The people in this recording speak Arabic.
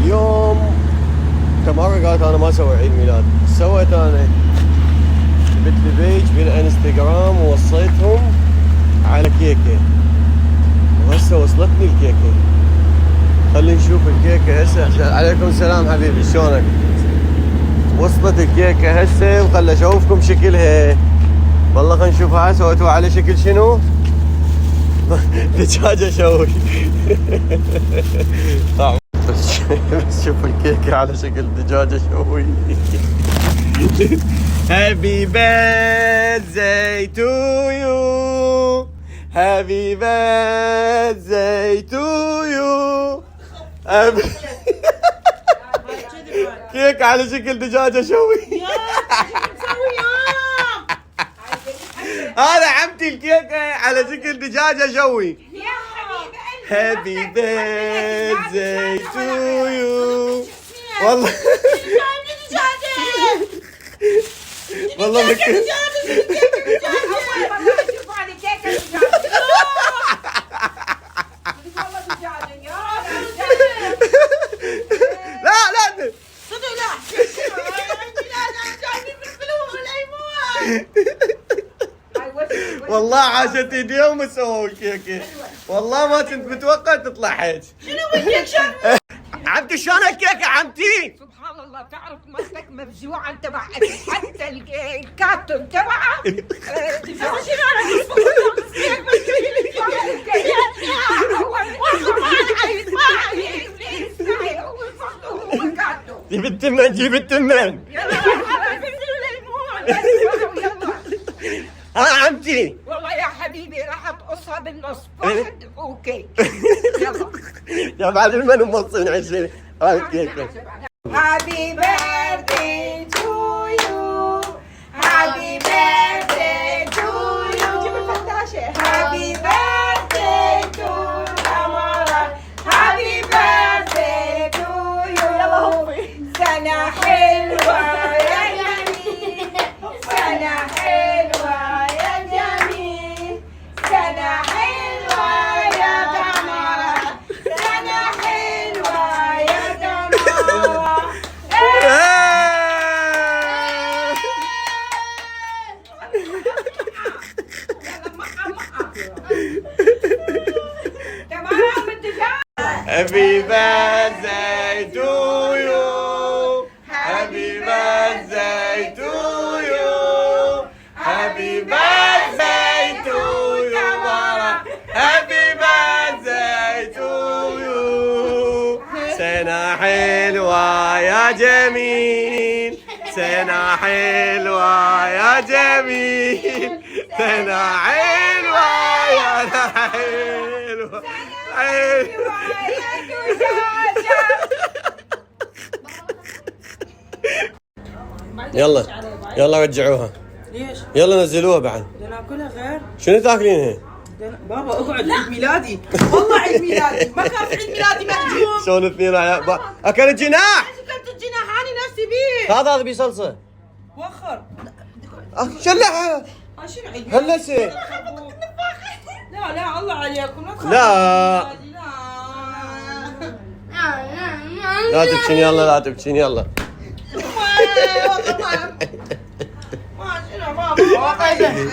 اليوم تمارة قالت انا ما اسوي عيد ميلاد، سويت انا جبت لي بيج بالانستغرام ووصيتهم على كيكه، وهسه وصلتني الكيكه. خلينا نشوف الكيكه هسه. عليكم السلام حبيبي، شلونك؟ وصلت الكيكه هسه وخل اشوفكم شكلها. والله خلينا نشوفها. سويتوها على شكل شنو؟ دجاجه شوي. بس شوف الكيكه على شكل دجاجه شوي. Happy birthday to you. Happy birthday to you. كيك على شكل دجاجة شوي. هذا عمتي الكيكة على شكل دجاجة شوي. Happy birthday to you. والله والله والله عاشت يوم سووا الكيكه. والله ما كنت متوقع تطلع هيك. شنو بدك شنو؟ عمتي شلون الكيكه عمتي؟ سبحان الله، تعرف مرتك مفزوعه تبع حتى الكاتون تبعها. جيب التمن جيب التمن. ها عمتي والله يا حبيبي راح تقصها بالنص واحد اوكي. يلا يا بعد المن موصلين 20. هاي الكيكه. Happy birthday to you. Happy birthday to you. جيب الفتاشة. Happy birthday to تمارا. Happy birthday to you. يلا هوي. سنة حلوة يا جميل. سنة حلوة يا جميل. سنة حلوة يا تمارا. سنة حلوة يا تمارا. Happy birthday to you. Happy birthday to you. Happy birthday to you Mara. Happy birthday to you. سنة حلوة يا جميل. سنة حلوة يا جميل. سنة حلوة يا حلوة. يلا يلا رجعوها. ليش؟ يلا نزلوها بعد. بدنا ناكلها غير؟ شنو تاكلينها؟ بابا اقعد، عيد ميلادي. والله عيد ميلادي، ما كان في عيد ميلادي مهجوم. شلون اثنين اكل جناح؟ اكلت الجناح اني نفسي بيه. هذا بيه صلصه. وخر. شلحها. شنو عيد ميلادي؟ هلسه. لا لا الله عليكم لا. لا تبكين يلا لا تبكين يلا. ما شنو بابا.